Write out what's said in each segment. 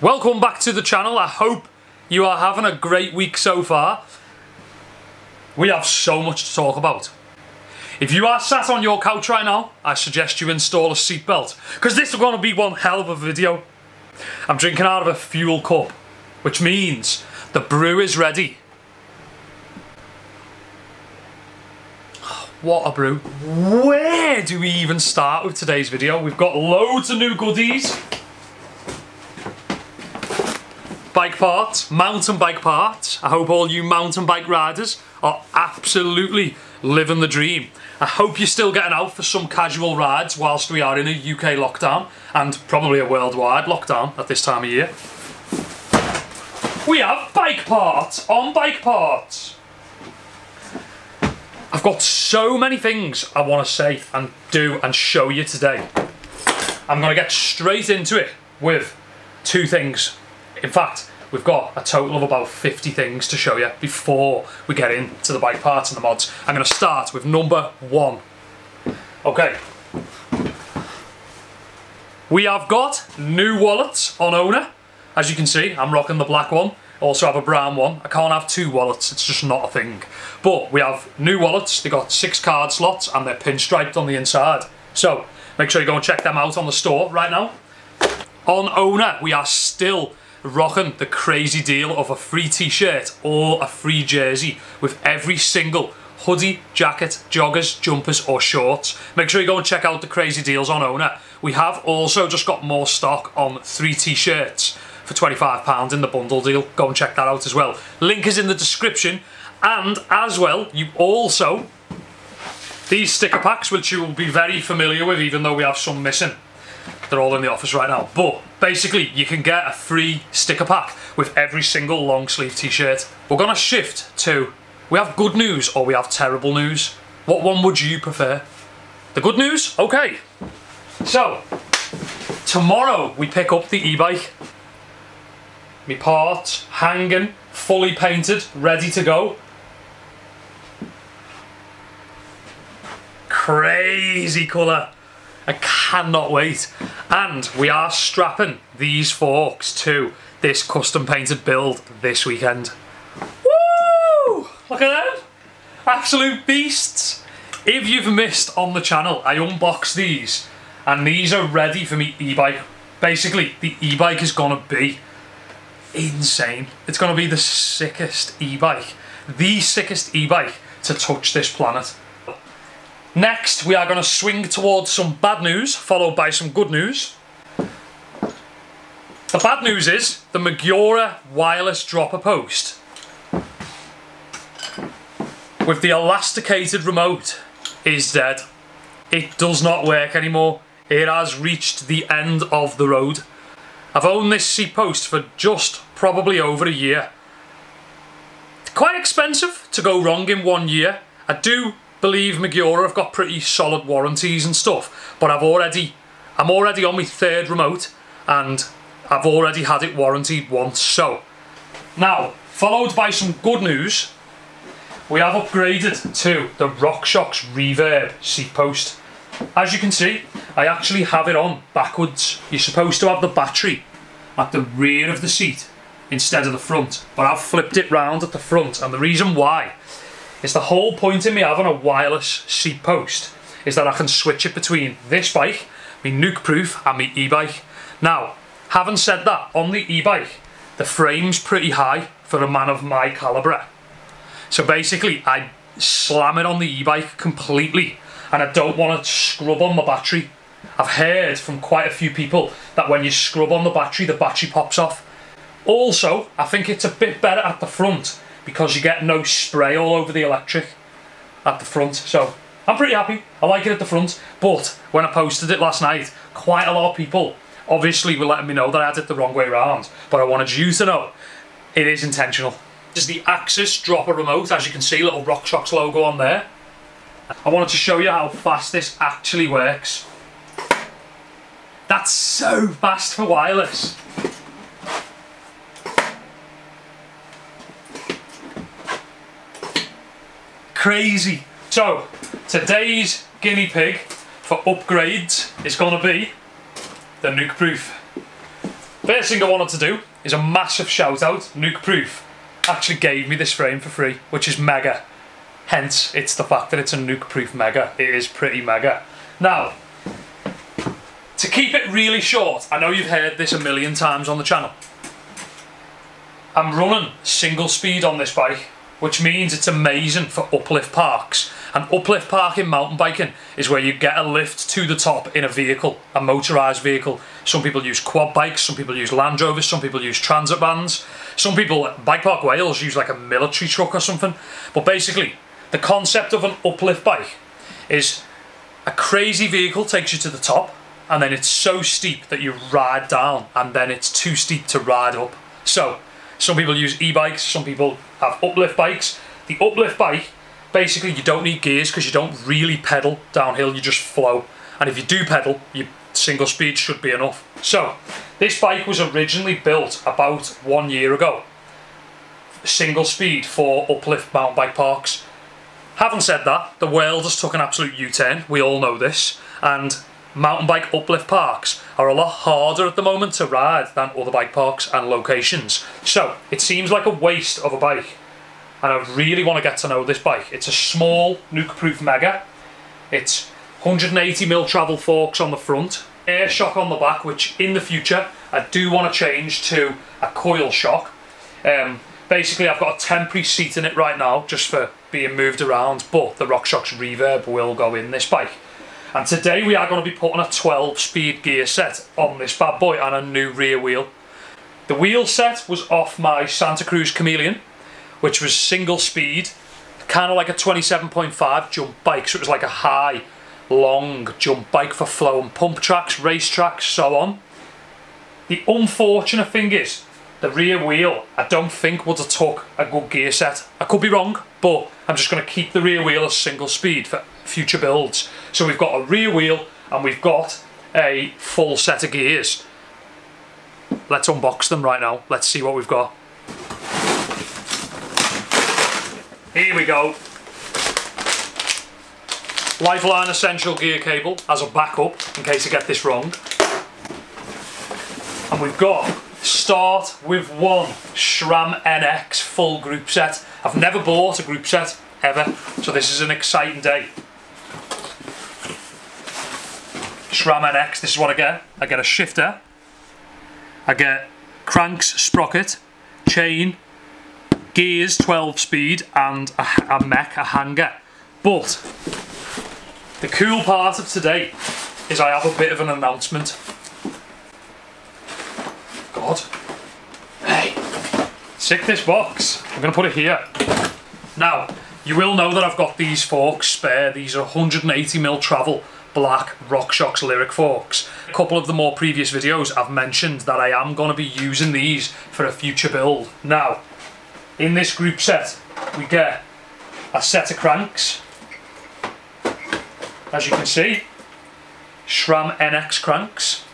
Welcome back to the channel. I hope you are having a great week so far. We have so much to talk about. If you are sat on your couch right now, I suggest you install a seatbelt, because this is going to be one hell of a video. I'm drinking out of a fuel cup, which means the brew is ready. What a brew. Where do we even start with today's video? We've got loads of new goodies. Bike parts, mountain bike parts. I hope all you mountain bike riders are absolutely living the dream. I hope you're still getting out for some casual rides whilst we are in a UK lockdown, and probably a worldwide lockdown at this time of year. We have bike parts on bike parts. I've got so many things I want to say and do and show you today. I'm going to get straight into it with two things. In fact, we've got a total of about 50 things to show you before we get into the bike parts and the mods. I'm going to start with number one. Okay. We have got new wallets on OWNA. As you can see, I'm rocking the black one. Also have a brown one. I can't have two wallets, it's just not a thing. But we have new wallets. They got 6 card slots and they're pinstriped on the inside. So make sure you go and check them out on the store right now. On OWNA, we are still rocking the crazy deal of a free t-shirt or a free jersey with every single hoodie, jacket, joggers, jumpers or shorts. Make sure you go and check out the crazy deals on OWNA. We have also just got more stock on 3 t-shirts for £25 in the bundle deal. Go and check that out as well. Link is in the description. And as well, you also, these sticker packs, which you will be very familiar with even though we have some missing. They're all in the office right now. But basically, you can get a free sticker pack with every single long sleeve t-shirt. We're gonna shift to, we have good news or we have terrible news. What one would you prefer? The good news? Okay. So, tomorrow we pick up the e-bike. My parts, hanging, fully painted, ready to go. Crazy colour. I cannot wait. And we are strapping these forks to this custom painted build this weekend. Woo! Look at them. Absolute beasts. If you've missed on the channel, I unboxed these and these are ready for me e-bike. Basically, the e-bike is gonna be insane. It's gonna be the sickest e-bike. The sickest e-bike to touch this planet. Next, we are going to swing towards some bad news, followed by some good news. The bad news is the Magura wireless dropper post with the elasticated remote is dead. It does not work anymore. It has reached the end of the road. I've owned this seat post for just probably over a year. It's quite expensive to go wrong in 1 year. I do believe Magura have got pretty solid warranties and stuff, but I'm already on my 3rd remote and I've already had it warranted once. So now, followed by some good news, we have upgraded to the rockshox reverb seat post. As you can see, I actually have it on backwards. You're supposed to have the battery at the rear of the seat instead of the front, but I've flipped it round at the front, and the reason why is the whole point in me having a wireless seat post is that I can switch it between this bike, my nuke proof, and my e-bike. Now, having said that, on the e-bike, the frame's pretty high for a man of my calibre. So basically, I slam it on the e-bike completely, and I don't want to scrub on my battery. I've heard from quite a few people that when you scrub on the battery pops off. Also, I think it's a bit better at the front because you get no spray all over the electric at the front. So I'm pretty happy. I like it at the front. But when I posted it last night, quite a lot of people obviously were letting me know that I had it the wrong way around. But I wanted you to know it is intentional. This is the Axis dropper remote. As you can see, little rockshox logo on there. I wanted to show you how fast this actually works. That's so fast for wireless. Crazy. So, today's guinea pig for upgrades is going to be the nuke proof. First thing I wanted to do is a massive shout out. Nuke Proof actually gave me this frame for free, which is mega. Hence, it's the fact that it's a Nuke Proof mega. It is pretty mega. Now, to keep it really short, I know you've heard this a million times on the channel. I'm running single speed on this bike, which means it's amazing for uplift parks. And uplift parking mountain biking is where you get a lift to the top in a vehicle, a motorised vehicle. Some people use quad bikes, some people use Land Rovers, some people use transit vans. Some people, Bike Park Wales, use like a military truck or something. But basically, the concept of an uplift bike is a crazy vehicle takes you to the top, and then it's so steep that you ride down, and then it's too steep to ride up. So, some people use e-bikes, some people have uplift bikes. The uplift bike, basically you don't need gears because you don't really pedal downhill, you just flow. And if you do pedal, your single speed should be enough. So, this bike was originally built about 1 year ago. Single speed for uplift mountain bike parks. Having said that, the world has took an absolute U-turn, we all know this, and mountain bike uplift parks are a lot harder at the moment to ride than other bike parks and locations. So, it seems like a waste of a bike. And I really want to get to know this bike. It's a small Nuke Proof Mega. It's 180mm travel forks on the front, air shock on the back, which in the future I do want to change to a coil shock. Basically I've got a temporary seat in it right now just for being moved around, but the RockShox reverb will go in this bike. And today we are going to be putting a 12-speed gear set on this bad boy and a new rear wheel. The wheel set was off my Santa Cruz Chameleon, which was single speed, kind of like a 27.5 jump bike, so it was like a high, long jump bike for flow and pump tracks, race tracks, so on. The unfortunate thing is, the rear wheel, I don't think would have took a good gear set. I could be wrong, but I'm just going to keep the rear wheel as single speed for future builds. So we've got a rear wheel and we've got a full set of gears. Let's unbox them right now. Let's see what we've got. Here we go. Lifeline Essential gear cable as a backup in case I get this wrong. And we've got start with one SRAM NX full group set. I've never bought a group set ever, so this is an exciting day. SRAM NX, this is what I get. I get a shifter, I get cranks, sprocket, chain, gears 12 speed, and a mech, a hanger. But the cool part of today is I have a bit of an announcement. God. Hey, sick this box. I'm going to put it here. Now, you will know that I've got these forks spare. These are 180mm travel black RockShox Lyric forks. A couple of the more previous videos I've mentioned that I am going to be using these for a future build. Now, in this group set, we get a set of cranks. As you can see, SRAM NX cranks.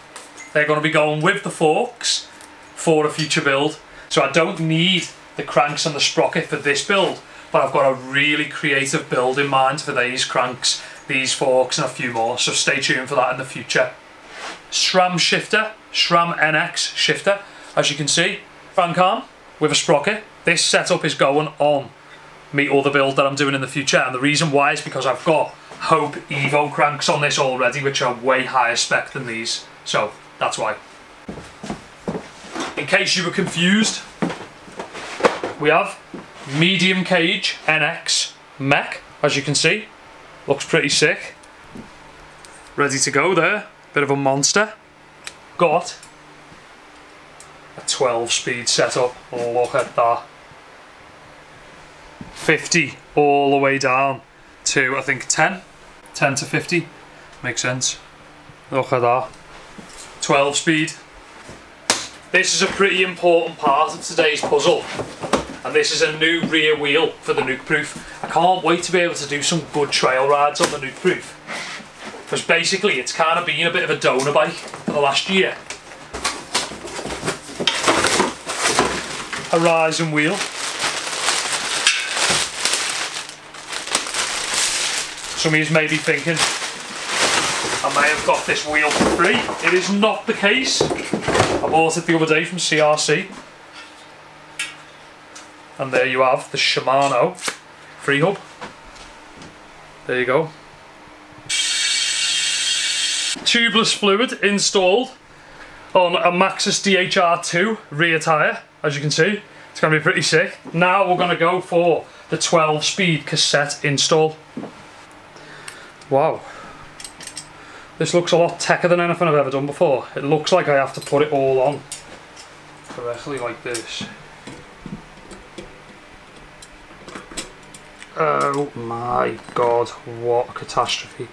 They're going to be going with the forks for a future build. So I don't need the cranks and the sprocket for this build, but I've got a really creative build in mind for these cranks, these forks and a few more, so stay tuned for that in the future. SRAM shifter, SRAM NX shifter, as you can see, crank arm with a sprocket. This setup is going on my other build that I'm doing in the future, and the reason why is because I've got Hope Evo cranks on this already, which are way higher spec than these, so that's why. In case you were confused, we have medium cage NX mech, as you can see. Looks pretty sick. Ready to go there. Bit of a monster. Got a 12-speed setup. Look at that. 50 all the way down to, I think, 10. 10 to 50. Makes sense. Look at that. 12-speed. This is a pretty important part of today's puzzle. And this is a new rear wheel for the Nuke Proof. I can't wait to be able to do some good trail rides on the Nuke Proof. Because basically it's kind of been a bit of a donor bike for the last year. Horizon wheel. Some of you may be thinking, I may have got this wheel for free. It is not the case. I bought it the other day from CRC. And there you have the Shimano free hub. There you go. Tubeless fluid installed on a Maxis DHR2 rear tyre, as you can see. It's going to be pretty sick. Now we're going to go for the 12-speed cassette install. Wow. This looks a lot techer than anything I've ever done before. It looks like I have to put it all on correctly like this. Oh my god, what a catastrophe.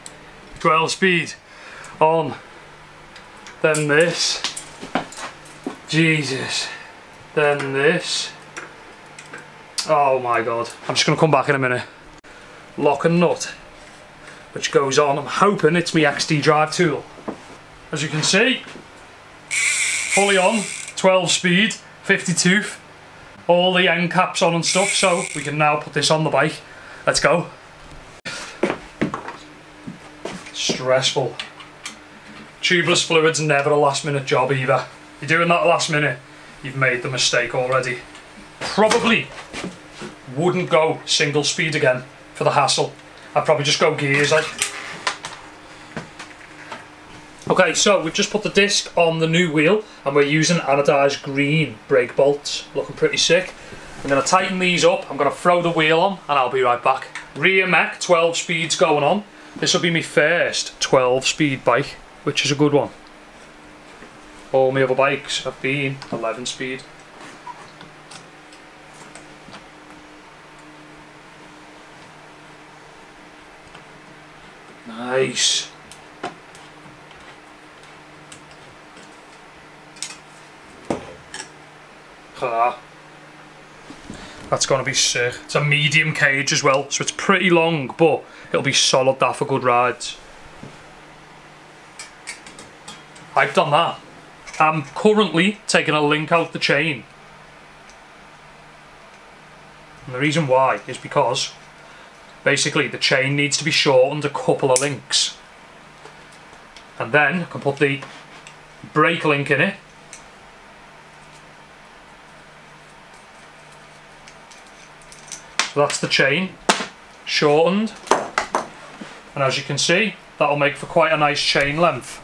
12 speed on, then this, Jesus, then this. Oh my god, I'm just going to come back in a minute. Lock and nut, which goes on. I'm hoping it's my XD drive tool. As you can see, fully on, 12 speed, 50 tooth, all the end caps on and stuff, so we can now put this on the bike. Let's go. Stressful. Tubeless fluid's never a last minute job either. You're doing that last minute, you've made the mistake already. Probably wouldn't go single speed again for the hassle. I'd probably just go gears like. Okay, so we've just put the disc on the new wheel and we're using anodised green brake bolts. Looking pretty sick. I'm going to tighten these up, I'm going to throw the wheel on and I'll be right back. Rear mech, 12 speeds going on. This will be my first 12 speed bike, which is a good one. All my other bikes have been 11 speed. Nice. Ah. That's going to be sick. It's a medium cage as well, so it's pretty long, but it'll be solid that for good rides. I've done that. I'm currently taking a link out the chain. And the reason why is because basically the chain needs to be shortened a couple of links. And then I can put the brake link in it. So that's the chain, shortened, and as you can see, that'll make for quite a nice chain length.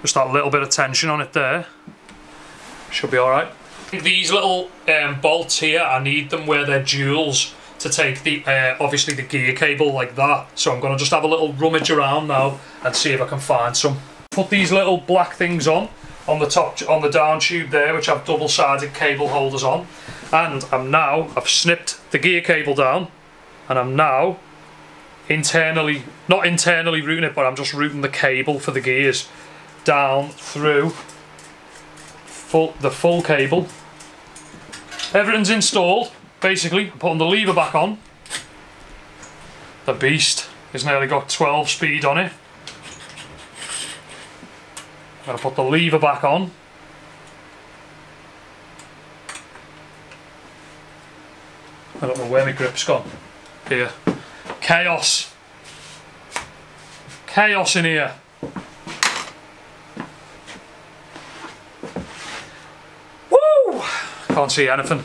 Just that little bit of tension on it there, should be alright. These little bolts here, I need them where they're duals to take the obviously the gear cable like that. So I'm going to just have a little rummage around now and see if I can find some. Put these little black things on the top, on the down tube there, which have double-sided cable holders on. And I've snipped the gear cable down and I'm now not internally routing it, but I'm just routing the cable for the gears down through the full cable. Everything's installed, basically. I'm putting the lever back on. The beast has nearly got 12 speed on it. I'm going to put the lever back on. I don't know where my grip's gone. Here. Chaos. Chaos in here. Woo! Can't see anything.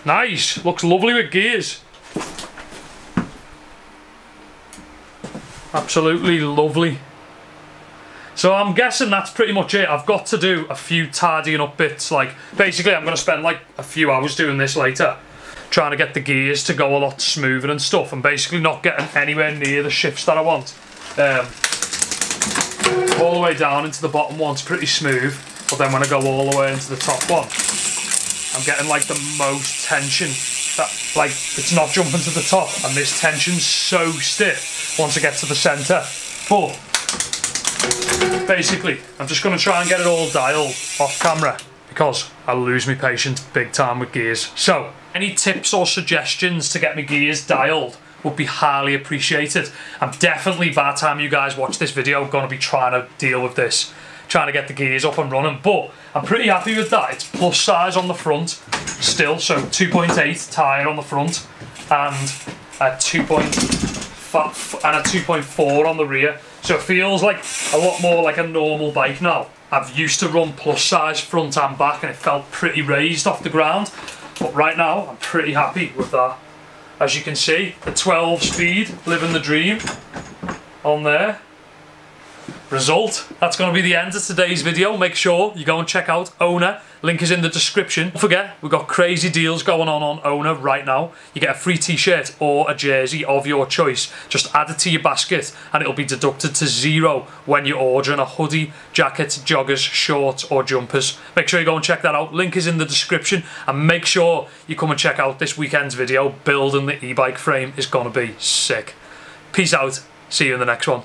Nice. Looks lovely with gears. Absolutely lovely. So I'm guessing that's pretty much it. I've got to do a few tidying up bits. Like, basically I'm going to spend like a few hours doing this later, trying to get the gears to go a lot smoother and stuff, and basically not getting anywhere near the shifts that I want. All the way down into the bottom one's pretty smooth, but then when I go all the way into the top one, I'm getting like the most tension. That, like, it's not jumping to the top, and this tension's so stiff once I get to the centre. But basically, I'm just going to try and get it all dialed off camera because I'll lose my patience big time with gears. So, any tips or suggestions to get my gears dialed would be highly appreciated. I'm definitely, by the time you guys watch this video, going to be trying to deal with this, trying to get the gears up and running, but I'm pretty happy with that. It's plus size on the front still, so 2.8 tyre on the front and a 2.4 on the rear. So it feels like a lot more like a normal bike now. I've used to run plus size front and back and it felt pretty raised off the ground. But right now, I'm pretty happy with that. As you can see, the 12 speed, living the dream on there. Result, that's going to be the end of today's video. Make sure you go and check out OWNA. Link is in the description. Don't forget, we've got crazy deals going on OWNA right now. You get a free t-shirt or a jersey of your choice. Just add it to your basket and it'll be deducted to $0 when you're ordering a hoodie, jacket, joggers, shorts or jumpers. Make sure you go and check that out. Link is in the description. And make sure you come and check out this weekend's video. Building the e-bike frame is going to be sick. Peace out. See you in the next one.